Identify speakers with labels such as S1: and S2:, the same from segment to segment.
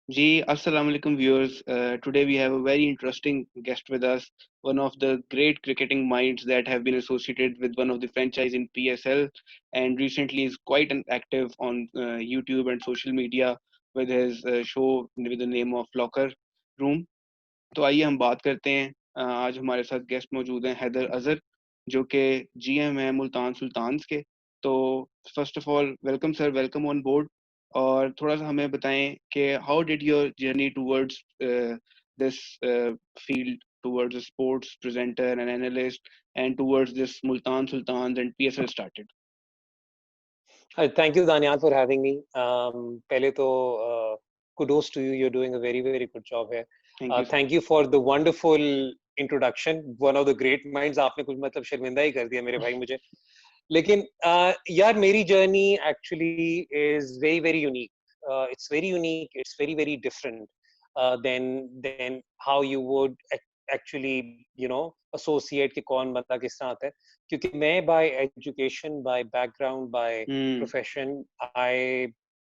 S1: Ji, Assalamu alaikum viewers. Today we have a very interesting guest with us, one of the great cricketing minds that have been associated with one of the franchise in PSL and recently is quite an active on YouTube and social media with his show with the name of Locker Room. तो आइए हम बात करते हैं। आज हमारे साथ guest मौजूद हैं हैदर अजहर जो कि जीएम है मुल्तान सुल्तान्स के। तो first of all welcome sir, welcome on board. और थोड़ा सा हमें बताएं कि how did your journey towards this field, towards sports presenter and analyst and towards this Multan Sultans and PSL started.
S2: Thank you, Danyal, for having me. पहले तो kudos to you. You're doing a very, very good job here.
S1: Thank you sir.
S2: Thank you for the wonderful introduction. One of the great minds. आपने कुछ मतलब शर्मिंदा ही कर दिया मेरे भाई मुझे. लेकिन यार मेरी journey actually is very, very unique. It's very unique. It's very, very different than how you would actually, associate कि कौन बंदा किस तरह आता है. क्योंकि मैं by education, by background, by profession, I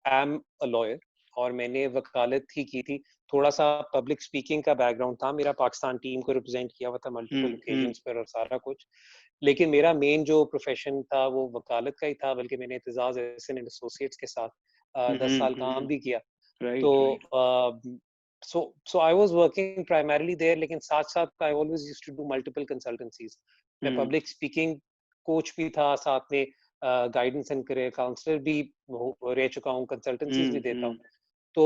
S2: am a lawyer और मैंने वकालत ही की थी. थोड़ा सा पब्लिक स्पीकिंग का बैकग्राउंड था मेरा, पाकिस्तान टीम को रिप्रेजेंट किया हुआ था मल्टीपल ओकेजन्स पर और सारा कुछ. लेकिन मेरा मेन जो प्रोफेशन था वो वकालत का ही था, बल्कि मैंने एतजाज एहसन एंड एसोसिएट्स के साथ 10 साल काम भी किया. तो so I was working primarily there, लेकिन साथ साथ I always used to do multiple consultancies. मैं पब्लिक स्पीकिंग कोच भी था, साथ में गाइडेंस एंड करियर काउंसलर भी रह चुका हूँ, कंसल्टेंसीज भी देता हूँ. तो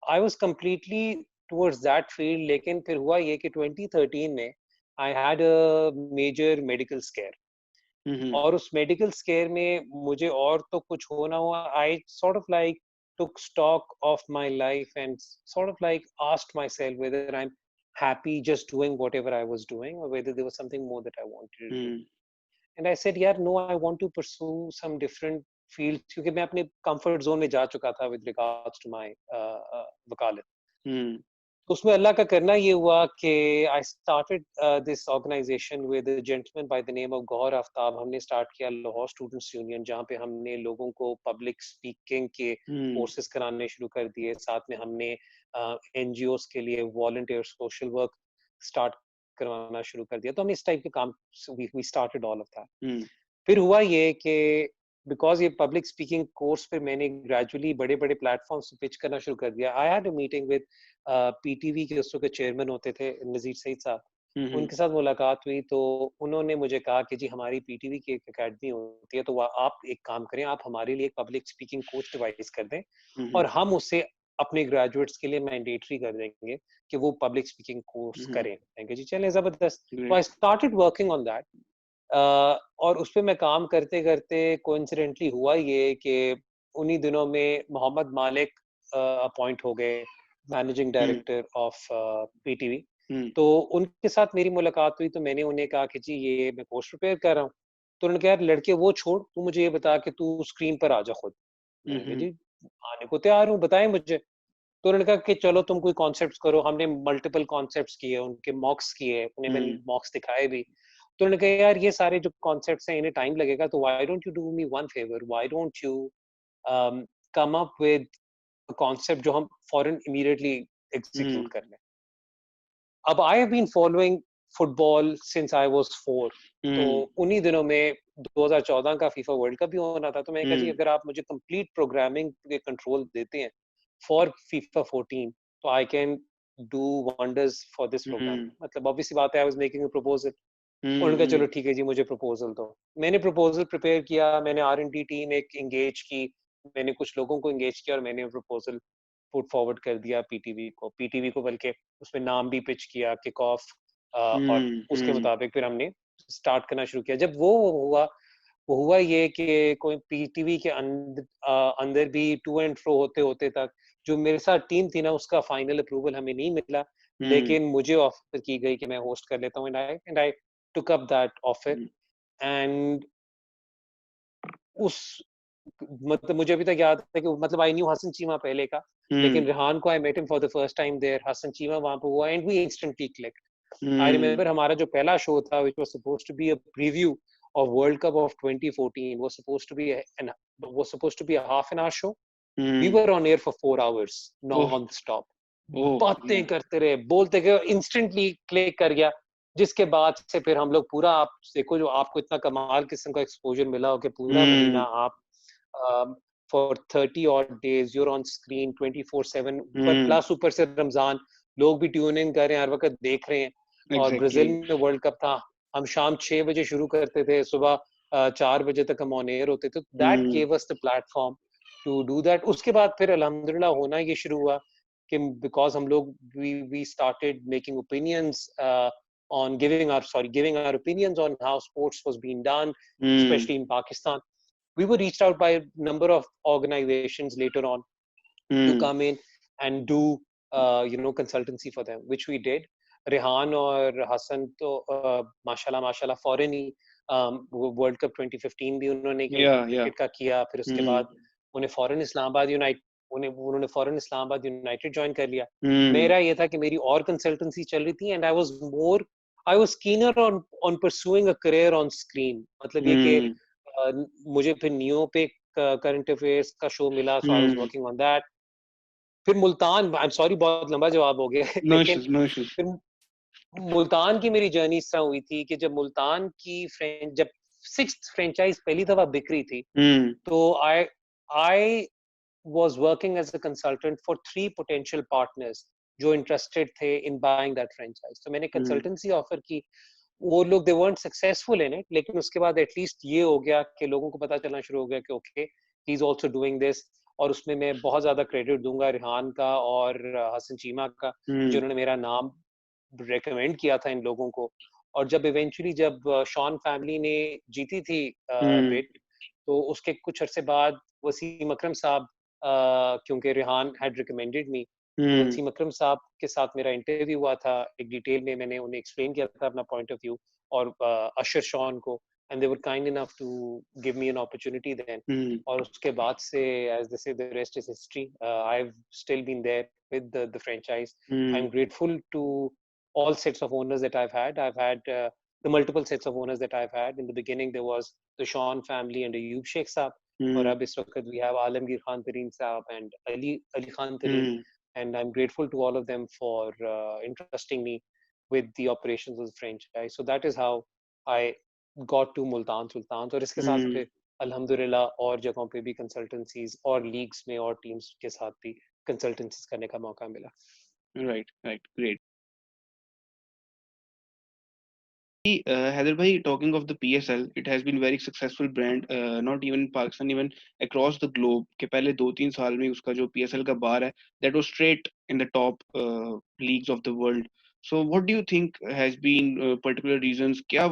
S2: I was completely towards that field. लेकिन फिर हुआ ये कि 2013 में I had a major medical scare. और उस मेडिकल स्केयर में मुझे और तो कुछ होना हुआ, I sort of like took stock of my life and sort of like asked myself whether I'm happy just doing whatever I was doing or whether there was something more that I wanted to do. And I said, yeah, no, I want to pursue some different fields क्योंकि मैं अपने comfort zone में जा चुका था with regards to my वकालत. तो उसमें अल्लाह का करना ये हुआ कि I started this organization with a gentleman by the name of Gauhar Aftab. हमने स्टार्ट किया लाहौर स्टूडेंट्स यूनियन, जहाँ पे हमने लोगों को पब्लिक स्पीकिंग के कोर्सेज कराने शुरू कर दिए. साथ में हमने एनजीओस के लिए वॉलंटियर सोशल वर्क स्टार्ट करवाना शुरू कर दिया. तो हम इस टाइप के काम we started all of that. फिर हुआ ये कि बिकॉज ये पब्लिक स्पीकिंग कोर्स पे मैंने ग्रेजुअली बड़े बड़े प्लेटफॉर्म्स पे पिच करना शुरू कर दिया. आई had a meeting with PTV के उसके चेयरमैन होते थे नजीर सईद साहब. उनके साथ मुलाकात हुई तो उन्होंने मुझे कहा कि जी हमारी पीटीवी की एक अकेडमी होती है, तो आप एक काम करें, आप हमारे लिए एक पब्लिक स्पीकिंग कोच डिवाइस कर दें और हम उससे अपने ग्रेजुएट्स के लिए मैंडेटरी कर देंगे कि वो पब्लिक स्पीकिंग कोर्स करें. जी चलें, जबरदस्त. तो I started working on that. और उस पर मैं काम करते करते कोइंसिडेंटली हुआ ये कि उन्हीं दिनों में मोहम्मद मालिक अपॉइंट हो गए मैनेजिंग डायरेक्टर ऑफ पीटीवी. तो उनके साथ मेरी मुलाकात हुई तो मैंने उन्हें कहा कि जी ये मैं कोर्स प्रिपेयर कर रहा हूँ. तो उन्होंने कहा यार लड़के वो छोड़, तू मुझे ये बता कि तू स्क्रीन पर आ जा खुद. मैंने कहा जी आने को तैयार हूँ, बताएं मुझे. तो उन्होंने कहा कि चलो तुम कोई कॉन्सेप्ट्स करो. हमने मल्टीपल कॉन्सेप्ट्स किए, उनके मॉक्स किए, उन्हें मैंने मॉक्स दिखाए भी. तो उन्होंने कहा यार ये सारे जो कॉन्सेप्ट्स हैं इन्हें टाइम लगेगा, तो why don't you do me one favour, why don't you come up with a concept जो हम फौरन इमीडिएटली एग्जीक्यूट कर लें. अब I have been following football since I was 4. तो उन्हीं दिनों में 2014 का फीफा वर्ल्ड कप भी होना था. तो मैंने कहा जी अगर आप मुझे कंप्लीट प्रोग्रामिंग के कंट्रोल देते हैं फॉर फीफा 14 तो I can do wonders for this programme. मतलब ऑब्वियसली बात है, I was making a proposal. उन्होंने कहा चलो ठीक है जी मुझे प्रपोजल दो. मैंने प्रपोजल प्रिपेयर किया, मैंने R&D टीम एक एंगेज की, मैंने कुछ लोगों को एंगेज किया और मैंने प्रपोजल पुट फॉरवर्ड कर दिया पीटीवी को बल्कि उसमें नाम भी पिच किया किक ऑफ. और उसके मुताबिक फिर हमने स्टार्ट करना शुरू किया. जब वो हुआ ये कि कोई पीटीवी के अंदर भी टू एंड फ्रो होते होते तक जो मेरे साथ टीम थी ना उसका फाइनल अप्रूवल हमें नहीं मिला. लेकिन मुझे ऑफर की गई कि मैं होस्ट कर लेता हूँ and I took up that offer. and उस मतलब मुझे अभी तक याद है कि मतलब आई न्यू हसन चीमा पहले का, लेकिन रेहान को I met him for the first time there. Hasan Cheema वहां पे हुआ and we instantly click. I remember हमारा जो पहला शो था which was supposed to be a preview of World Cup of 2014 was supposed to be a half an hour show. We were on air for 4 hours non-stop.
S1: ओह
S2: बातें करते रहे, बोलते गए, instantly click कर गया। जिसके बाद से फिर हम लोग पूरा, आप देखो जो आपको इतना कमाल किस्म का एक्सपोज़र मिला हो कि पूरा महीना
S1: हम्म
S2: आप for 30 odd days you are on screen 24/7, पर
S1: हम्म
S2: प्लस ऊपर से रमज़ान, लोग भी ट्यून इन कर रहे हैं, हर वक़्त देख रहे हैं। और
S1: एग्जैक्टली
S2: ब्राज़ील में वर्ल्ड कप था, हम शाम 6 बजे शुरू करते थे, सुबह 4 बजे तक हम ऑन एयर होते थे। That
S1: hmm
S2: gave us the platform to do that. उसके बाद फिर अल्हम्दुलिल्लाह होना ये शुरू हुआ कि बिकॉज़ हम लोग we started making opinions on giving our opinions on how sports was being done,
S1: hmm
S2: especially in Pakistan. We were reached out by a number of organizations later on to
S1: hmm
S2: come in and do consultancy for them, which we did. Rehan और हसन तो माशाल्लाह foreign ही world cup 2015 भी उन्होंने
S1: या
S2: cricket का किया। फिर उसके
S1: हम्म
S2: बाद उन्हें फॉरेन इस्लामाबाद यूनाइट उन्होंने फॉरेन इस्लामाबाद यूनाइटेड ज्वाइन कर लिया।
S1: हम्म
S2: मेरा ये था कि मेरी और कंसल्टेंसी चल रही थी and I was keener on on pursuing a career on screen. मतलब ये कि
S1: हम्म
S2: मुझे फिर नियो पे करंट अफेयर्स का शो मिला, so I was
S1: hmm
S2: working on that. फिर मुल्तान, आई एम सॉरी बहुत लंबा जवाब हो गया
S1: नो
S2: लेकिन
S1: इश्यूज नो इश्यूज
S2: फिर मुल्तान की मेरी जर्नी इस तरह हुई थी कि जब सिक्स्थ फ्रेंचाइज पहली दफा बिक रही थी,
S1: हम्म
S2: तो आई was working as a consultant for 3 potential partners जो interested थे in buying that franchise. तो मैंने
S1: हम्म
S2: consultancy offer की। वो लोग they weren't successful in it, लेकिन उसके बाद at least ये हो गया कि लोगों को पता चलना शुरू हो गया कि okay, he's also doing this। और उसमें मैं बहुत ज्यादा क्रेडिट दूंगा रिहान का और हसन चीमा का,
S1: हम्म
S2: जिन्होंने मेरा नाम रेकमेंड किया था इन लोगों को। और जब शॉन फैमिली ने जीती थी
S1: हम्म
S2: बिड, तो उसके कुछ अरसे बाद वसीम अकरम साहब, क्योंकि रिहान हैड रिकमेंडेड मी, तो
S1: हम्म
S2: वसीम अकरम साहब के साथ मेरा इंटरव्यू हुआ था। एक डिटेल में मैंने उन्हें एक्सप्लेन किया था अपना पॉइंट ऑफ व्यू, और अशर शॉन को, and they were kind enough to give me an opportunity then.
S1: Hmm
S2: और उसके बाद से as they say the rest is history. I have still been there with the franchise. I
S1: hmm
S2: am grateful to all sets of owners that I've had. I've had the multiple sets of owners that I've had. In the beginning, there was the Sean family and Ayub Sheikh Saab. और
S1: हम्म
S2: अब इस वक्त we have Alamgir Khan Tareen Saab and Ali Khan Tareen.
S1: Hmm
S2: And I'm grateful to all of them for entrusting me with the operations of the franchise. So that is how I got to Multan Sultans. और इसके साथ
S1: हम्म
S2: फिर अल्हम्दुलिल्लाह और जगहों पे भी consultancies और लीग्स में और टीम्स के साथ भी कंसल्टेंसीज करने का मौका मिला।
S1: Right right great Heather bhai, talking of the PSL, it has been very successful brand, not even in Pakistan, even across the globe. के पहले 2-3 साल में उसका जो PSL का बार है, that was straight in the top leagues of the world. So what do you think has been particular reasons? क्या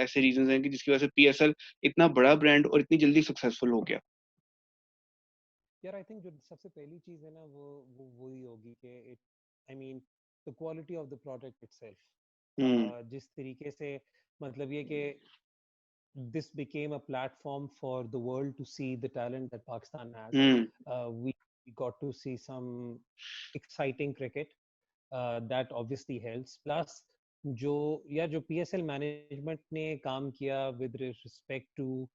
S1: ऐसे reasons हैं कि जिसकी वजह से PSL इतना बड़ा brand और इतनी जल्दी successful हो गया?
S2: यार आई थिंक जो सबसे पहली चीज है ना, वो वही होगी कि it, I mean, the quality of the product
S1: hmm
S2: itself. जिस तरीके से, मतलब ये कि this became a platform for the world to see the talent that Pakistan has.
S1: Hmm
S2: We got to see some exciting cricket. That obviously helps. Plus, जो PSL management ने काम किया with respect to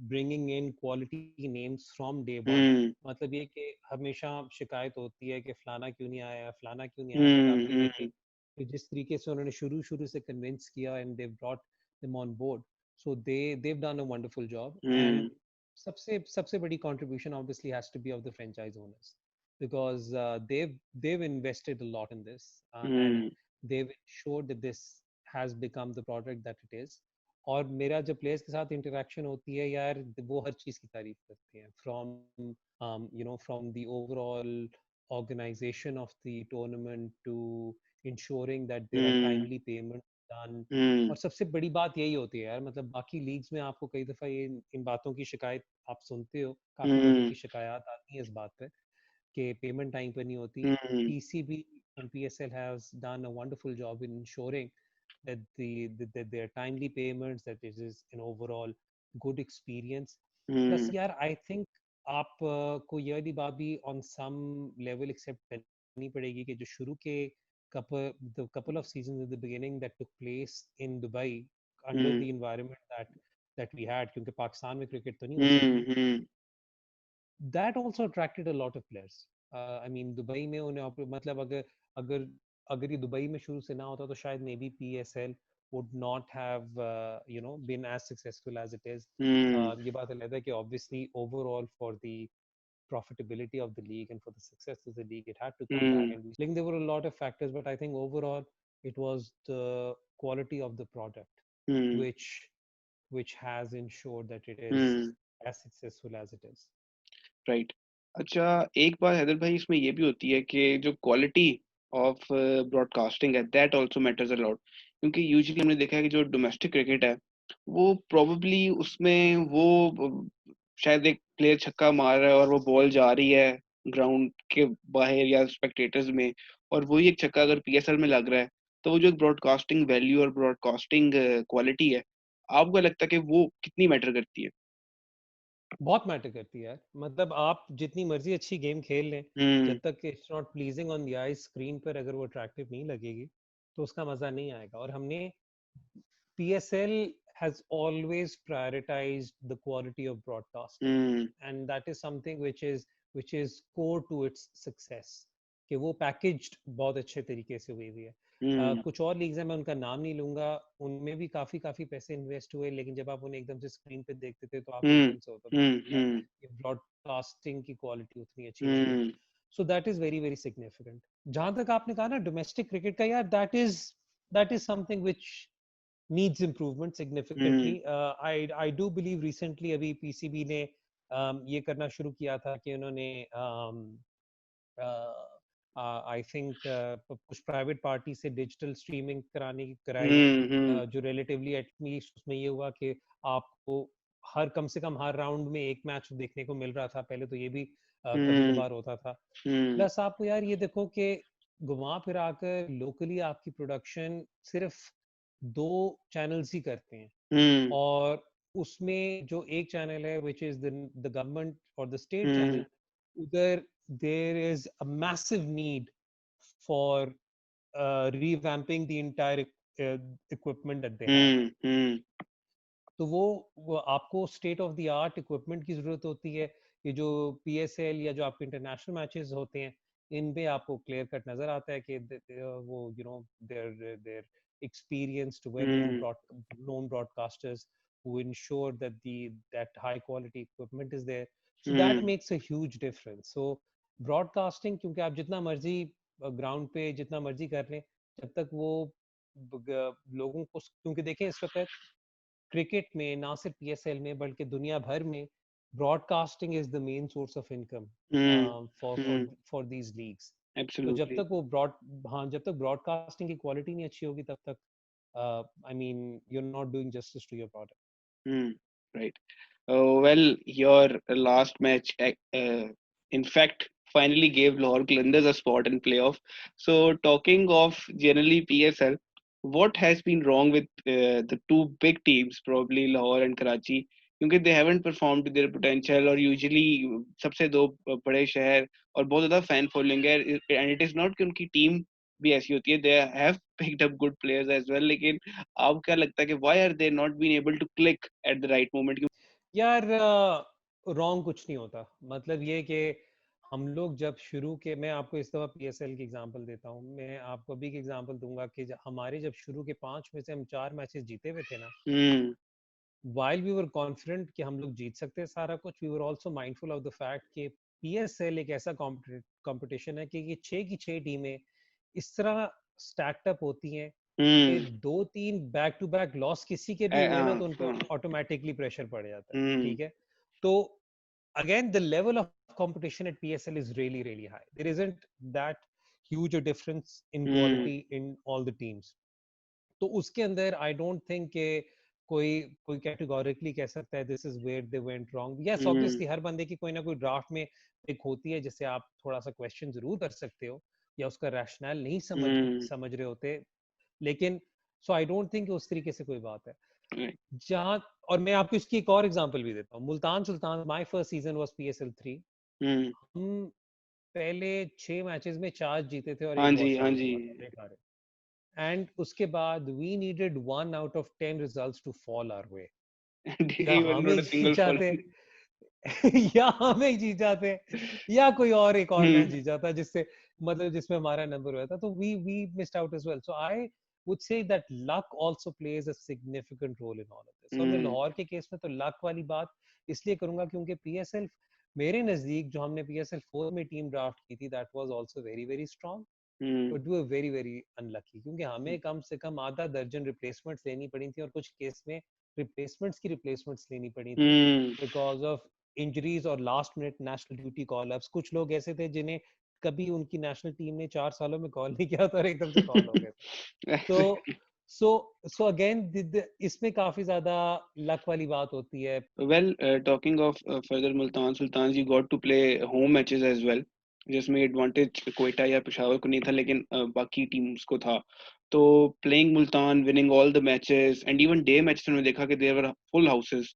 S2: bringing in quality names from day one.
S1: हम्म
S2: मतलब ये कि हमेशा शिकायत होती है कि फलाना क्यों नहीं आया, बट अब ये है
S1: हम्म
S2: कि जिस तरीके से उन्होंने शुरू शुरू से कन्विंस किया and they brought them on board, so they've done a wonderful job.
S1: Hmm
S2: And सबसे बड़ी contribution obviously has to be of the franchise owners, because they've invested a lot in this, and
S1: hmm
S2: they've ensured that this has become the product that it is. और मेरा जब players के साथ interaction होती है यार, वो हर चीज़ की तारीफ करते हैं, from the overall organization of the tournament to ensuring that there are
S1: hmm
S2: timely payments done.
S1: हम्म
S2: और सबसे बड़ी बात यही होती है यार, मतलब बाकी लीग्स में आपको कई दफ़ा ये इन बातों की शिकायत आप सुनते हो, काफ़ी लोगों
S1: हम्म
S2: की शिकायत आती है इस बात पे कि पेमेंट टाइम पर नहीं होती।
S1: हम्म
S2: PCB and PSL has done a wonderful job in ensuring that that their timely payments, that it is an overall good experience. Plus
S1: हम्म
S2: यार I think आप को ये वाली बात भी on some level accept करनी पड़ेगी कि जो शुरू के the couple of seasons at the beginning that took place in Dubai under
S1: hmm
S2: the environment that we had, क्योंकि पाकिस्तान में क्रिकेट तो नहीं हो सकती,
S1: हम्म
S2: that also attracted a lot of players. I mean Dubai में उन्हें मतलब अगर अगर ये दुबई में शुरू से ना होता तो शायद may be PSL would not have been as successful as it is.
S1: हम्म
S2: ये बात अलग है कि obviously overall for the profitability of the league and for the success of the league it had to come back,
S1: hmm
S2: and like there were a lot of factors, but I think overall it was the quality of the product
S1: hmm
S2: which has ensured that it is
S1: hmm
S2: as successful as it is.
S1: Right. अच्छा, एक बात हैदर भाई इसमें ये भी होती है कि जो क्वालिटी ऑफ ब्रॉडकास्टिंग है that also matters a lot, क्योंकि यूजुअली हमने देखा है कि जो डोमेस्टिक क्रिकेट है वो प्रोबेबली उसमें वो शायद एक प्लेयर छक्का मार रहा है और वो बॉल जा रही है ग्राउंड के बाहर या स्पेक्टेटर्स में, और वही एक छक्का अगर PSL में लग रहा है, तो वो जो ब्रॉडकास्टिंग वैल्यू और ब्रॉडकास्टिंग क्वालिटी है, आपको लगता है कि वो कितनी मैटर करती है?
S2: बहुत मैटर करती है यार, मतलब आप जितनी मर्जी अच्छी गेम खेल लें,
S1: हम्म
S2: जब तक it's not pleasing on the I screen पर, अगर वो अट्रैक्टिव नहीं लगेगी तो उसका मजा नहीं आएगा। और हमने PSL has always prioritized the quality of broadcasting,
S1: hmm
S2: and that is something which is core to its success, कि वो पैकेज्ड बहुत अच्छे तरीके से हुई हुई है।
S1: हम्म
S2: कुछ और लीग्स हैं, मैं उनका नाम नहीं लूंगा, उनमें भी काफी काफी पैसे इन्वेस्ट हुए, लेकिन जब आप उन्हें एकदम से स्क्रीन पे देखते थे तो आपको
S1: हुँ,
S2: एकदम से होता था
S1: हुँ,
S2: कि यार
S1: हुँ,
S2: ये ब्रॉडकास्टिंग की क्वालिटी उतनी अच्छी नहीं है।
S1: Hmm,
S2: so that is very very significant. जहां तक आपने कहा ना डोमेस्टिक क्रिकेट का, यार that is something which needs improvement
S1: hmm,
S2: significantly. I do believe recently अभी PCB ने ये करना शुरू किया था कि उन्होंने आई थिंक कुछ प्राइवेट पार्टी से डिजिटल स्ट्रीमिंग कराई,
S1: हुँ, हुँ,
S2: जो रिलेटिवली एटलीस्ट उसमें ये हुआ कि आपको हर कम से कम हर राउंड में एक मैच देखने को मिल रहा था। पहले तो ये भी कभी
S1: हुँ,
S2: कभार होता था।
S1: हुँ,
S2: प्लस आपको यार ये देखो कि घुमा फिरा कर लोकली आपकी प्रोडक्शन सिर्फ 2 चैनल्स ही करते हैं,
S1: हुँ,
S2: और उसमें जो एक चैनल है व्हिच इज द गवर्नमेंट और द स्टेट
S1: हुँ,
S2: चैनल, उधर there is a massive need for revamping the entire equipment that they have.
S1: Hmm, hmm,
S2: तो वो आपको state of the art equipment की जरूरत होती है। ये जो PSL या जो आपके इंटरनेशनल मैचेस होते हैं, इन पे आपको क्लियर कट नजर आता है कि वो there there experienced well known
S1: hmm,
S2: broadcasters who ensure that the that high quality equipment is there, so that
S1: hmm,
S2: makes a huge difference. So broadcasting, क्योंकि आप जितना मर्जी ग्राउंड पे जितना मर्जी कर लें, जब तक वो लोगों को, क्योंकि देखें इस वक्त क्रिकेट में ना सिर्फ PSL में बल्कि दुनिया भर में broadcasting is the main source of income
S1: hmm,
S2: for
S1: hmm,
S2: for these leagues. तो जब
S1: एब्सोल्युटली।
S2: तक वो ब्रॉड हाँ जब तक ब्रॉडकास्टिंग की क्वालिटी नहीं अच्छी होगी तब तक I mean you are not doing justice to your product.
S1: Hmm. Right. Well, your last match, in fact, finally gave Lahore Qalandars a spot in playoff. So, talking of generally PSL, what has been wrong with the two big teams, probably Lahore and Karachi? क्योंकि they haven't performed to their potential, और usually सबसे दो बड़े शहर और बहुत ज़्यादा fan following है, and it is not कि उनकी team भी ऐसी होती है, they have picked up good players as well, लेकिन आपको क्या लगता है कि why are they not being able to click at the right moment?
S2: यार रॉन्ग कुछ नहीं होता, मतलब ये कि हम लोग जब शुरू के, मैं आपको इस दफा PSL की एग्जांपल देता हूँ, मैं आपको अभी की एग्जांपल दूंगा कि हमारे जब शुरू के 5 में से हम 4 मैचेस जीते हुए थे ना,
S1: हम्म
S2: while we were confident कि हम लोग जीत सकते हैं सारा कुछ, we were also mindful of the fact कि PSL एक ऐसा कंपटीशन है कि ये 6 की 6 टीमें इस तरह स्टैक्ड अप होती हैं कि
S1: हम्म
S2: 2-3 बैक टू बैक लॉस किसी के भी हुए ना तो उन पे
S1: हाँ
S2: ऑटोमेटिकली प्रेशर पड़ जाता है,
S1: हम्म
S2: ठीक है। तो again the level of competition at PSL is really really high. There isn't that huge a difference in
S1: hmm
S2: quality in all the teams. तो उसके अंदर आई डोंट थिंक के कोई कोई कैटेगोरिकली कह सकता है this is where they went wrong. Yes
S1: hmm
S2: obviously हर बंदे की कोई ना कोई ड्राफ्ट में एक होती है जिससे आप थोड़ा सा क्वेश्चन जरूर कर सकते हो या उसका रैशनल नहीं
S1: हम्म
S2: समझ रहे होते, लेकिन सो आई डोंट थिंक उस तरीके से कोई बात है जहाँ। और मैं आपको इसकी एक और एग्जांपल भी देता हूँ, Multan Sultan, my first season was PSL 3।
S1: Hmm
S2: हम पहले 6 मैचेस में 4 जीते थे और
S1: हाँ
S2: एक
S1: जी
S2: वॉश
S1: हाँ
S2: आउट
S1: जी
S2: हुआ था, एक हारे। एंड उसके बाद we needed 1 out of 10 results to fall our way. या
S1: even
S2: हम
S1: not
S2: ही
S1: a
S2: नहीं
S1: single
S2: चाहते,
S1: following
S2: या हम एक जीत जाते, या कोई और एक और मैच
S1: हम्म
S2: जीत जाता जिससे मतलब जिसमें हमारा नंबर हुआ था, तो we missed out as well. So I would say that luck also plays a significant role in all of this. So मैं
S1: हम्म
S2: लाहौर के केस में तो लक वाली बात इसलिए करूंगा क्योंकि पीएसएल मेरे नजदीक जो हमने पीएसएल 4 में टीम ड्राफ्ट की थी, that was also very very strong,
S1: hmm
S2: but we were very very unlucky क्योंकि हमें कम से कम आधा दर्जन रिप्लेसमेंट्स लेनी पड़ी थी, और कुछ केस में रिप्लेसमेंट्स की रिप्लेसमेंट्स लेनी पड़ी थी
S1: हम्म
S2: बिकॉज ऑफ इंजरीज और last minute national duty call ups. कुछ लोग ऐसे थे जिन्हें कभी उनकी नेशनल टीम ने 4 सालों में कॉल नहीं किया था और एकदम से कॉल हो गए थे. तो सो सो अगेन इसमें काफी ज्यादा लक वाली बात होती है.
S1: Well, talking of further Multan Sultans, you got to play home matches as well, जिसमें एडवांटेज कोयटा या पेशावर को नहीं था, लेकिन बाकी टीम्स को था. तो playing Multan, winning all the matches and even day matches में देखा कि देयर वर फुल हाउसेस.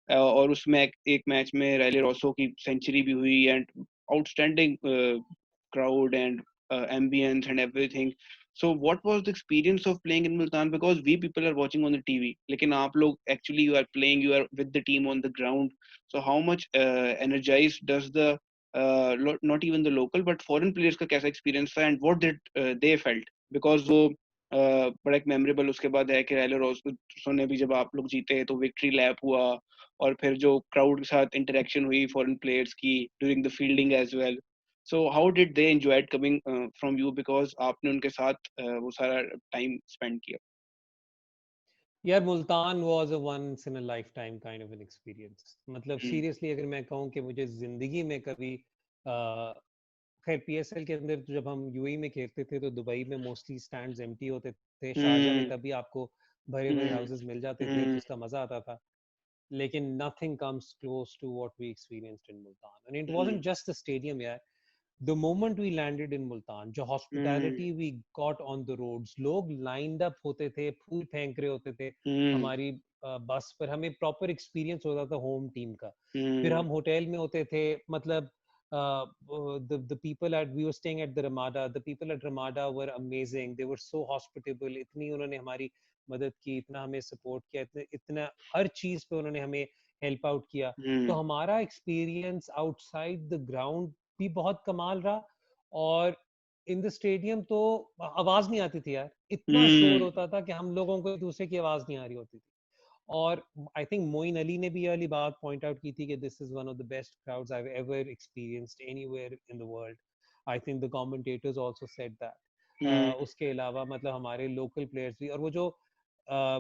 S1: और उसमें एक मैच में रायले रॉसो की सेंचुरी भी हुई and outstanding crowd and ambience and everything. So what was the experience of playing in Multan? Because we people are watching on the TV, लेकिन आप लोग actually you are playing, you are with the team on the ground. So how much energized does the not even the local but foreign players का कैसा experience था, and what did they felt? Because वो बड़ा एक memorable उसके बाद है कि रायले रोसो ने भी जब आप लोग जीते तो विक्ट्री लैप हुआ, और फिर जो क्राउड के साथ इंटरेक्शन हुई फॉरेन प्लेयर्स की during the fielding as well. So how did they enjoyed coming from you, because आपने उनके साथ वो सारा टाइम स्पेंड किया.
S2: यार Multan was a once in a lifetime kind of an experience. मतलब
S1: हम्म
S2: सीरियसली अगर मैं कहूँ कि मुझे जिंदगी में कभी खैर पीएसएल के अंदर तो जब हम यूएई में खेलते थे तो दुबई में मोस्टली स्टैंड्स एम्प्टी होते थे, शारजा में
S1: हम्म
S2: तभी आपको भरे भरे
S1: हम्म
S2: हाउसेस मिल जाते थे तो
S1: हम्म
S2: उसका मजा आता था. लेकिन nothing comes close to what we experienced in Multan. And it
S1: hmm
S2: wasn't just the stadium, yeah. The moment we landed in Multan, जो
S1: हम्म
S2: hospitality we got on the roads, लोग lined up होते थे, फूल फेंक रहे होते थे
S1: हम्म
S2: हमारी बस पर, हमें प्रॉपर एक्सपीरियंस होता था होम टीम का. फिर
S1: हम्म
S2: हम होटल में होते थे, मतलब the people at we were staying at the Ramada. The people at Ramada were amazing. They were so hospitable. इतनी उन्होंने हमारी मदद की, इतना हमें सपोर्ट किया, इतने इतना हर चीज पे उन्होंने हमें हेल्प आउट किया. तो
S1: हम्म
S2: हमारा एक्सपीरियंस आउटसाइड द ग्राउंड भी बहुत कमाल रहा. और इन द स्टेडियम तो आवाज नहीं आती थी यार, इतना शोर
S1: हम्म
S2: होता था कि हम लोगों को एक दूसरे की आवाज नहीं आ रही होती थी. और आई थिंक मोइन अली ने भी ये वाली बात पॉइंट आउट की थी कि this is one of the best crowds I have ever experienced anywhere in the world. I think the commentators also said that.
S1: Hmm
S2: उसके अलावा मतलब हमारे लोकल प्लेयर्स भी, और वो जो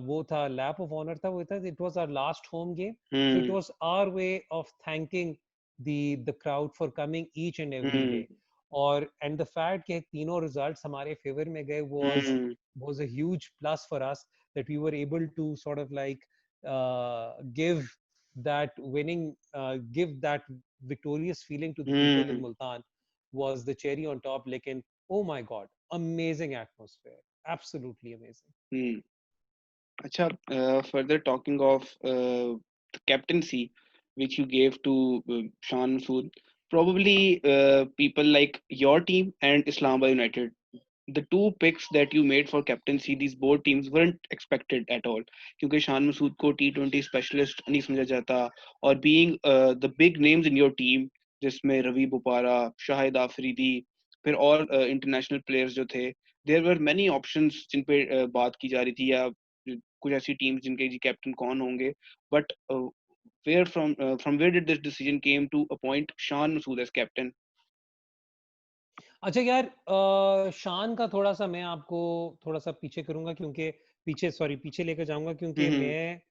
S2: वो था लैप ऑफ ऑनर था, वो था it was our last home game. So it
S1: hmm
S2: was our way of thanking the crowd for coming each and every
S1: hmm
S2: day. और एंड द फैक्ट कि तीनों रिजल्ट्स हमारे फेवर में गए
S1: हम्म
S2: was a huge plus for us, that we were able to sort of like give that winning, give that victorious feeling to the people in
S1: hmm
S2: Multan, was the cherry on top. Lekin, oh my God, amazing atmosphere, absolutely amazing.
S1: हम्म. अच्छा, further talking of the captaincy which you gave to Shan Masood, probably people like your team and Islamabad United, the two picks that you made for captaincy, these both teams weren't expected at all, क्योंकि शान मसूद को T20 specialist नहीं समझा जाता, और being the big names in your team जिसमें रवि बुपारा, शाहिद आफरीदी, फिर और international players जो थे, देयर वर मेनी ऑप्शंस जिन पे बात की जा रही थी, या कुछ ऐसी टीम्स जिनके जी कैप्टन कौन होंगे, but where from where did this decision came to appoint Shan Masood as captain?
S2: अच्छा यार, शान का थोड़ा सा मैं आपको थोड़ा सा पीछे करूंगा क्योंकि पीछे लेकर जाऊंगा क्योंकि
S1: हम्म
S2: मैं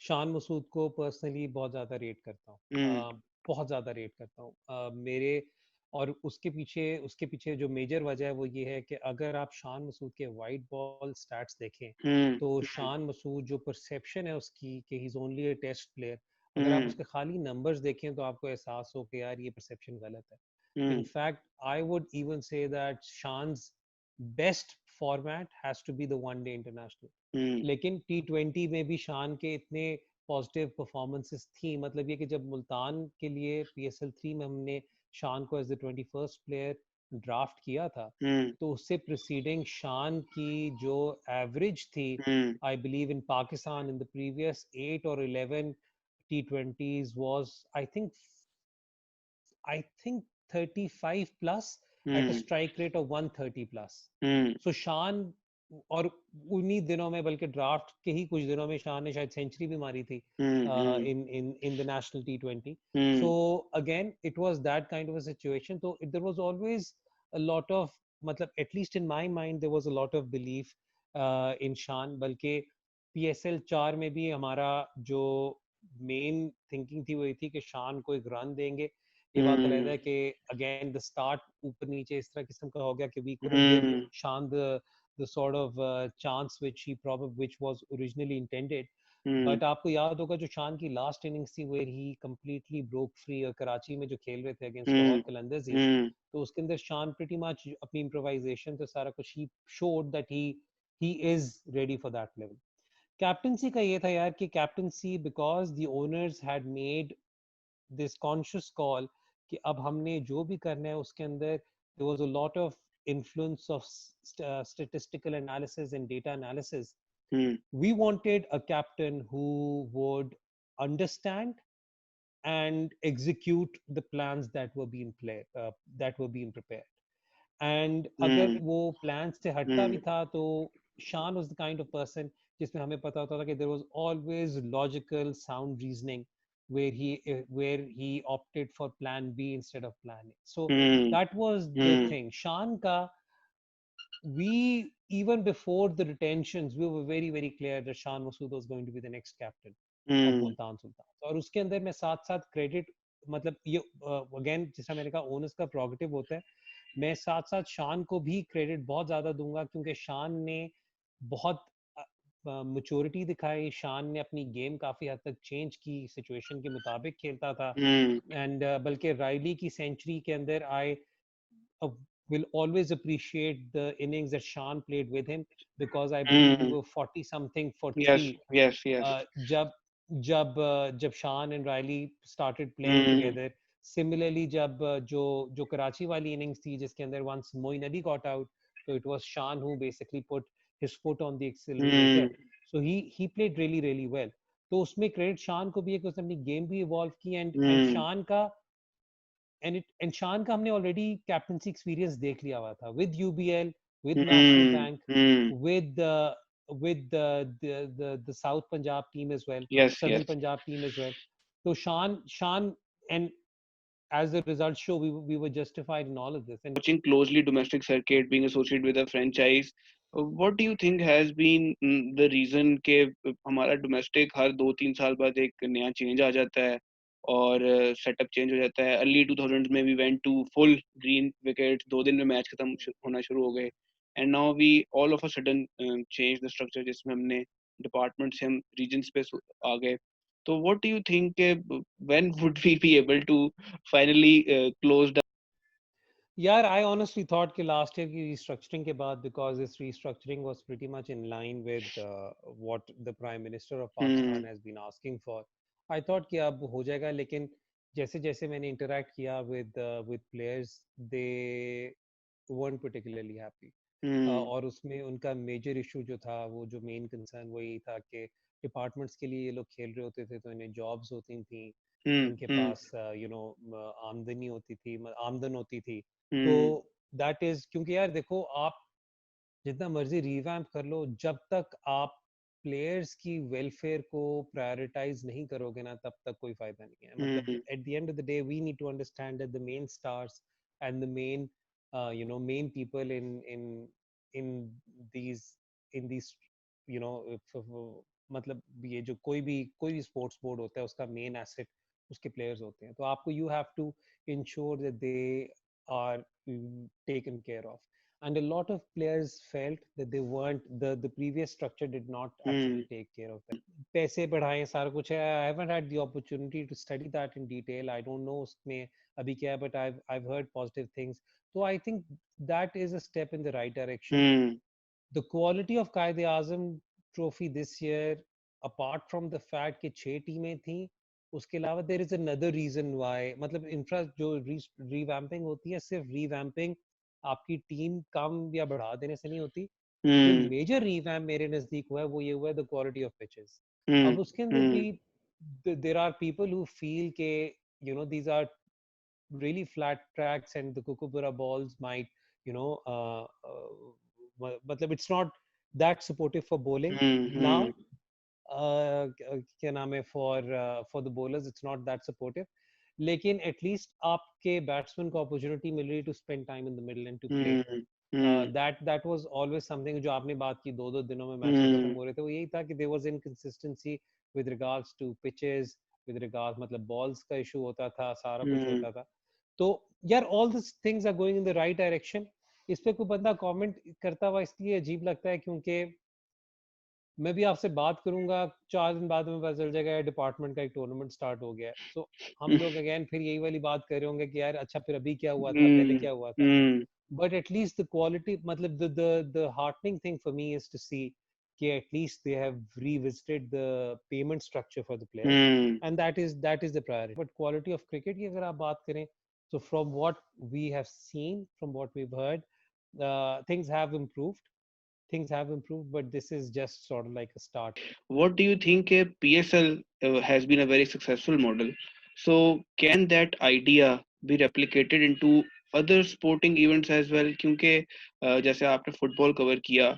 S2: शान मसूद को पर्सनली बहुत ज़्यादा रेट करता हूँ.
S1: हम्म
S2: बहुत ज़्यादा रेट करता हूँ. मेरे और उसके पीछे जो मेजर वजह है वो ये है कि अगर आप शान मसूद के वाइट बॉल स्टैट्स देखें
S1: हम्म
S2: तो शान मसूद जो परसेप्शन है उसकी कि he is only a test player, अगर आप
S1: हम्म
S2: उसके खाली नंबर्स देखें तो आपको एहसास हो कि यार ये परसेप्शन गलत है. In
S1: hmm
S2: fact, I would even say that Shan's best format has to be the one day international.
S1: हम्म
S2: लेकिन T20 में भी शान के इतने पॉजिटिव परफॉर्मेंसेस थी, मतलब ये कि जब मुल्तान के लिए PSL 3 में हमने शान को as the 21st player draft किया था,
S1: हम्म
S2: तो उससे प्रिसीडिंग शान की जो एवरेज थी,
S1: hmm
S2: I believe in Pakistan in the previous 8 or 11 T20s was I think 35 plus at a
S1: Hmm.
S2: strike rate of 130 plus.
S1: Hmm.
S2: So शान और उन्हीं दिनों में बल्कि ड्राफ्ट के ही कुछ दिनों में शान ने शायद सेंचुरी भी मारी थी
S1: Hmm. Hmm.
S2: in the national T20.
S1: Hmm.
S2: So again it was that kind of a situation. So there was always a lot of मतलब at least in my mind there was a lot of belief in शान बल्कि PSL 4 में भी हमारा जो main thinking थी वही थी कि शान को एक रन देंगे ये बात अलग
S1: Hmm.
S2: है कि अगेन द स्टार्ट ऊपर नीचे इस तरह किस्म का हो गया कि वी कुडंट गिव
S1: Hmm.
S2: शान the sort of chance which was originally intended.
S1: Hmm.
S2: But आपको याद होगा जो शान की लास्ट इनिंग्स थी where he completely broke free और कराची में जो खेल रहे थे against
S1: Hmm.
S2: Lahore Qalandars
S1: Hmm.
S2: तो उसके अंदर शान प्रीटी मच अपनी इम्प्रोवाइजेशन से सारा कुछ ही showed that he is ready for that level captaincy का ये था यार कि captaincy because the owners had made this conscious call कि अब हमने जो भी करना है उसके अंदर there was a lot of influence of statistical analysis and data analysis.
S1: Hmm.
S2: We wanted a captain who would understand and execute the plans that were being prepared. And अगर
S1: Hmm.
S2: वो प्लान से हटता भी
S1: Hmm.
S2: था तो Shan was the kind of person जिसमें हमें पता होता था कि there was always logical sound reasoning where he opted for plan B instead of plan A. So
S1: Hmm.
S2: that was the
S1: Hmm.
S2: thing. Shan ka we even before the retentions we were very clear that Shan Masood was going to be the next captain of
S1: Hmm.
S2: Multan Sultan और उसके अंदर मैं साथ साथ credit मतलब ये again जैसा मैंने कहा ओनर्स का प्रोगेटिव होता है मैं साथ साथ शान को भी क्रेडिट बहुत ज्यादा दूंगा क्योंकि शान ने बहुत मैच्योरिटी दिखाई शान ने अपनी गेम काफी हद तक चेंज की सिचुएशन के मुताबिक खेलता था
S1: Hmm.
S2: एंड बल्कि रायली की सेंचुरी के अंदर आई will always appreciate the innings that Shan played with him because I believe we
S1: Hmm.
S2: were 40 something for
S1: Yes.
S2: three
S1: Yes. Yes.
S2: जब जब Shan and Rilee started playing
S1: Hmm.
S2: Together similarly जब जो कराची वाली innings थी जिसके अंदर once Moeen Ali got out तो it was Shan who basically put his foot on the
S1: Hmm.
S2: Accelerator so he played really well तो उसमें क्रेडिट शान को भी है कि उसने अपनी गेम भी इवॉल्व की एंड
S1: Hmm.
S2: शान का एंड शान का हमने ऑलरेडी कैप्टनसी एक्सपीरियंस देख लिया हुआ था with UBL with national
S1: Hmm.
S2: Bank
S1: Hmm.
S2: with the South Punjab team as well,
S1: Yes.
S2: Southern
S1: Yes.
S2: Punjab team as well. So Shan, and as the results show, we were justified in all of this. And
S1: Watching closely domestic circuit, being associated with a franchise, what do you think has been the reason कि हमारा domestic हर 2-3 साल बाद एक नया change आ जाता है और setup change हो जाता है early 2000s में we went to full green wickets 2 दिन में मैच खत्म होना शुरू हो गए and now we all of a sudden change the structure जिसमें हमने department से हम regions पे आ गए तो what do you think when would we be able to finally close
S2: yeah, I honestly thought कि last year की restructuring के बाद, because this restructuring was pretty much in line with what the Prime Minister of Pakistan
S1: down?
S2: has been asking for. I thought कि अब हो जाएगा, लेकिन जैसे जैसे मैंने interact किया with players, they weren't particularly happy.
S1: Hmm.
S2: और उसमें उनका मेजर इशू जो था वो जो मेन कंसर्न वही था कि डिपार्टमेंट्स के लिए ये लोग खेल रहे होते थे तो इन्हें जॉब्स होती थी
S1: Hmm.
S2: इनके
S1: Hmm.
S2: पास आमदनी होती थी आमदन होती थी तो
S1: Hmm.
S2: दैट इज क्योंकि यार देखो आप जितना मर्जी रिवैम्प कर लो जब तक आप प्लेयर्स की वेलफेयर को प्रायोरिटाइज नहीं करोगे ना तब तक कोई फायदा नहीं है मतलब
S1: Hmm.
S2: At the end of the day we need to understand that the main stars and the main main people in these in these you know मतलब ये जो कोई भी स्पोर्ट्स बोर्ड होता है उसका मेन एसेट उसके प्लेयर्स होते हैं तो आपको you have to ensure that they are taken care of and a lot of players felt that they weren't the previous structure did not actually
S1: Hmm.
S2: take care of them पैसे बढ़ाएं सारा कुछ है I haven't had the opportunity to study that in detail I don't know उसमें अभी क्या है but I've heard positive things so I think that is a step in the right direction
S1: Hmm.
S2: the quality of Qaid Azam trophy this year apart from the fact कि 6 टीमें थी उसके अलावा there is another reason why मतलब infra जो revamping होती है सिर्फ revamping आपकी टीम कम या बढ़ा देने से नहीं होती जो
S1: Hmm.
S2: मेजर रिवैम्प मेरे नजदीक हुआ है वो ये हुआ है the quality of pitches
S1: Hmm.
S2: अब उसके अंदर भी
S1: Hmm.
S2: there are people who feel ke, these are really flat tracks and the kookaburra balls might, matlab it's not that supportive for bowling now.
S1: Hmm.
S2: क्या नाम है, for the bowlers it's not that supportive, लेकिन at least आपके batsman को opportunity मिल रही to spend time in the middle and to play.
S1: Hmm. Hmm.
S2: That was always something जो आपने बात की, 2-2 दिनों में मैचेस खत्म
S1: Hmm.
S2: हो रहे थे, वो यही था कि there was inconsistency with regards to pitches, with regards मतलब balls का issue होता था, सारा कुछ
S1: Hmm.
S2: होता था. तो यार all these things are going in the right direction. इस पे कोई बंदा कमेंट करता हुआ इसलिए अजीब लगता है क्योंकि मैं भी आपसे बात करूंगा, 4 दिन बाद में पता चल जाएगा डिपार्टमेंट का एक टूर्नामेंट स्टार्ट हो गया है. सो हम लोग अगेन फिर यही वाली बात कर रहे होंगे कि यार अच्छा फिर अभी क्या हुआ था, पहले
S1: Hmm.
S2: क्या हुआ था.
S1: Hmm.
S2: But at least the quality, matlab the heartening thing for me is to see कि at least they have revisited the payment structure for the players,
S1: Hmm.
S2: and that is the priority. But quality of cricket की अगर आप बात करें, so from what we have seen, from what we've heard, things have improved. Things have improved, but this is just sort of like a start.
S1: What do you think PSL has been a very successful model? So can that idea be replicated into other sporting events as well? क्योंकि जैसे आपने football cover किया,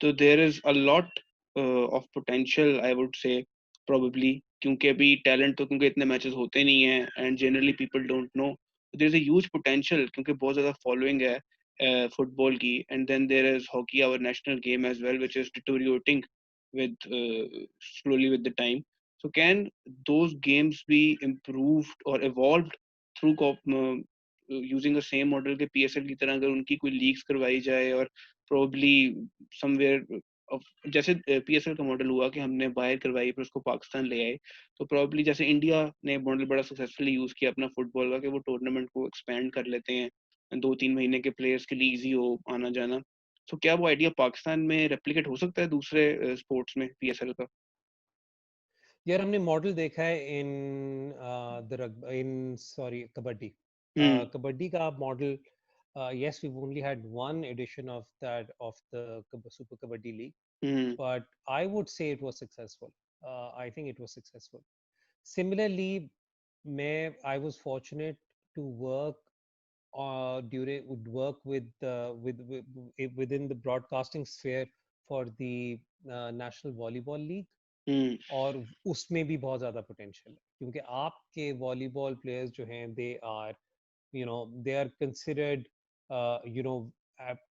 S1: तो there is a lot of potential I would say probably क्योंकि अभी talent तो क्योंकि इतने matches होते नहीं हैं and generally people don't know. There is a huge potential क्योंकि बहुत ज़्यादा following है फुटबॉल की, and then there is hockey, our national game as well, which is deteriorating with slowly with the time. So can those games be improved or evolved through using the same model के PSL की तरह अगर उनकी कोई leagues करवाई जाए और probably somewhere of जैसे PSL का मॉडल हुआ कि हमने बाहर करवाई फिर उसको पाकिस्तान ले आए, तो probably जैसे इंडिया ने मॉडल बड़ा सक्सेसफुली यूज किया अपना फुटबॉल का कि वो टूर्नामेंट को एक्सपेंड कर लेते हैं 2-3 महीने के प्लेयर्स के लिए इजी हो आना जाना. तो क्या वो आइडिया पाकिस्तान में रेप्लिकेट हो सकता है दूसरे स्पोर्ट्स में पीएसएल का?
S2: यार हमने मॉडल देखा है इन इन सॉरी कबड्डी.
S1: हम्म.
S2: कबड्डी का model, yes, we've only had one edition of that, of the Super Kabaddi League,
S1: hmm.
S2: but I would say it was successful. I think it was successful. Similarly, I was fortunate to work would work within the broadcasting sphere for the National Volleyball League.
S1: हम्म.
S2: और उसमें भी बहुत ज़्यादा potential है क्योंकि आपके volleyball players जो हैं they are they are considered you know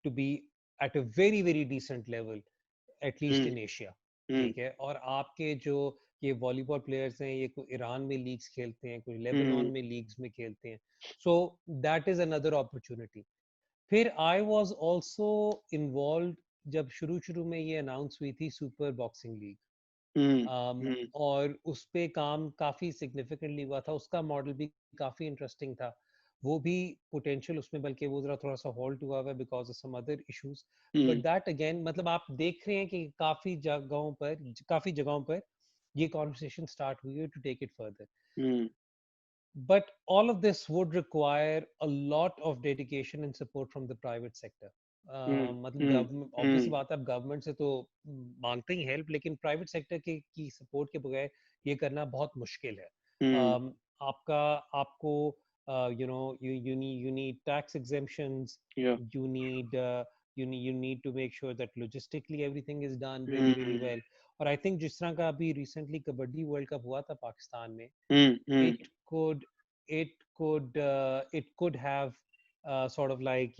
S2: to be at a very very decent level, at least
S1: hmm.
S2: In Asia.
S1: Hmm.
S2: ठीक है, और आपके जो ये वॉलीबॉल प्लेयर्स हैं ये कुछ ईरान में लीग्स खेलते हैं, कुछ लेबनान
S1: हम्म.
S2: में लीग्स में खेलते हैं. सो दैट इज अनदर अपॉर्चुनिटी. फिर आई वाज आल्सो इन्वॉल्व जब शुरू शुरू में ये अनाउंस हुई थी सुपर बॉक्सिंग लीग.
S1: हम्म. हम्म.
S2: और उस पे काम काफ़ी सिग्निफिकेंटली हुआ था, उसका मॉडल भी काफ़ी इंटरेस्टिंग था. वो भी पोटेंशियल उसमें, बल्कि वो ज़रा थोड़ा-सा हॉल्ट हुआ हुआ है because of some other issues. But
S1: hmm.
S2: That again मतलब आप देख रहे हैं कि काफ़ी जगहों पर ये कन्वर्सेशन स्टार्ट हुई है to take it further.
S1: Hmm.
S2: But all of this would require a lot of dedication and support from the private sector.
S1: हम्म.
S2: मतलब
S1: हम्म.
S2: गवर्नमेंट, ऑब्वियस
S1: हम्म.
S2: बात है, आप गवर्नमेंट से तो मांगते ही हेल्प, लेकिन प्राइवेट सेक्टर के की सपोर्ट के बगैर ये करना बहुत मुश्किल है.
S1: हम्म.
S2: आपका आपको you need tax exemptions,
S1: या.
S2: you need you need to make sure that logistically everything is done really really
S1: hmm.
S2: well. और आई थिंक जिस तरह का अभी रिसेंटली कबड्डी वर्ल्ड कप हुआ था पाकिस्तान में,
S1: हम्म. हम्म.
S2: it could it could have sort of like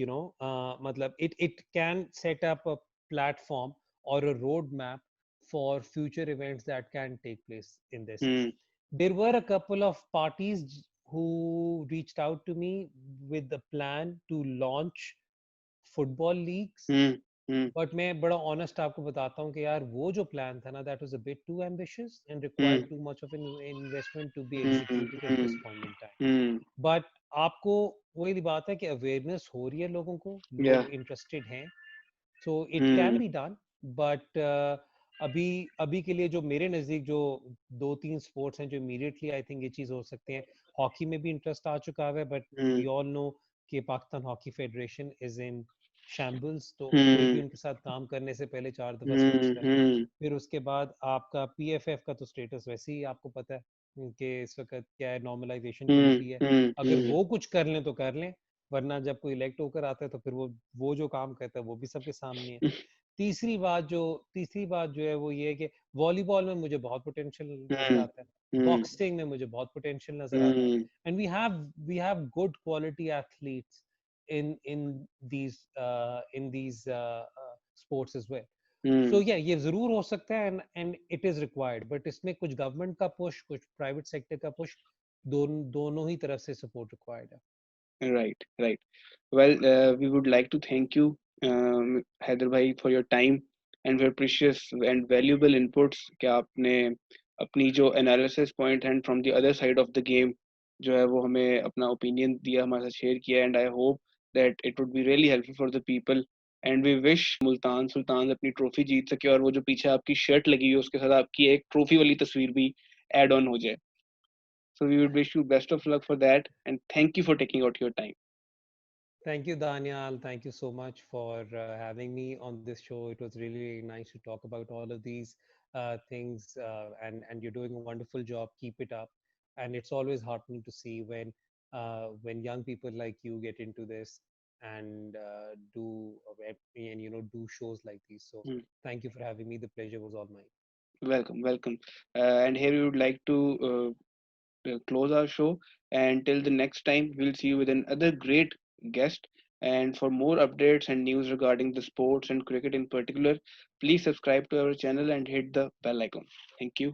S2: matlab it can set up a platform or a roadmap for future events that can take place in this.
S1: Hmm.
S2: There were a couple of parties who reached out to me with the plan to launch football leagues.
S1: Hmm. Hmm.
S2: But मैं बड़ा honest आपको बताता हूँ कि यार वो जो plan था ना, that was a bit too ambitious and
S1: hmm.
S2: Required too much of an investment to be
S1: hmm.
S2: Executed at
S1: hmm.
S2: This point in time.
S1: Hmm.
S2: But आपको वही बात है कि अवेयरनेस हो रही है, लोगों को,
S1: या.
S2: लोग इंटरेस्टेड हैं, so it can
S1: hmm.
S2: Be done. But अभी अभी के लिए जो मेरे नज़दीक जो 2-3 स्पोर्ट्स हैं जो इमीडिएटली आई थिंक ये चीज़ हो सकते हैं. हॉकी में भी इंटरेस्ट आ चुका है, but we
S1: hmm.
S2: All know कि Pakistan hockey federation is in shambles, तो कोई भी
S1: हम्म.
S2: उनके साथ काम करने से पहले 4 दफ़ा
S1: हम्म.
S2: सोचता है.
S1: हम्म.
S2: फिर उसके बाद आपका पीएफएफ का तो स्टेटस वैसे ही आपको पता है. कि इस वक्त क्या है, नॉर्मलाइजेशन चल
S1: हम्म
S2: रही है,
S1: हम्म
S2: अगर
S1: हम्म
S2: वो कुछ कर लें तो कर लें, वरना जब कोई इलेक्ट होकर आता है तो फिर वो जो काम करता है वो भी सबके सामने है। तीसरी बात जो तीसरी बात जो है वो ये है कि वॉलीबॉल में मुझे बहुत पोटेंशियल नजर
S1: हम्म
S2: आता है,
S1: हम्म
S2: बॉक्सिंग में मुझे बहुत पोटेंशियल नजर आता है,
S1: hmm
S2: and we have good quality athletes in these in these sports as well. So
S1: hmm
S2: या ये जरूर हो सकता है, and it is required, but इसमें कुछ गवर्नमेंट का पुश, कुछ प्राइवेट सेक्टर का पुश, दोनों ही तरफ से सपोर्ट रिक्वायर्ड है।
S1: Right, right. Well, we would like to thank you, Haider bhai, for your time and your precious and valuable inputs. कि आपने अपनी जो analysis point and from the other side of the game जो है वो हमें अपना opinion दिया, हमारे साथ share किया, and I hope that it would be really helpful for the people. And we wish Multan Sultan अपनी ट्रॉफी जीत सके और वो जो पीछे आपकी शर्ट लगी हुई है उसके साथ आपकी एक ट्रॉफी वाली तस्वीर भी add on हो जाए. So we would wish you best of luck for that and thank you for taking out your time.
S2: Thank you, Daniel. Thank you so much for having me on this show. It was really, really nice to talk about all of these things, and you're doing a wonderful job. Keep it up. And it's always heartening to see when young people like you get into this and do shows like these. So
S1: Hmm.
S2: thank you for having me. The pleasure was all mine.
S1: Welcome, welcome. And here we would like to close our show. And till the next time, we'll see you with another great guest. And for more updates and news regarding the sports and cricket in particular, please subscribe to our channel and hit the bell icon. Thank you.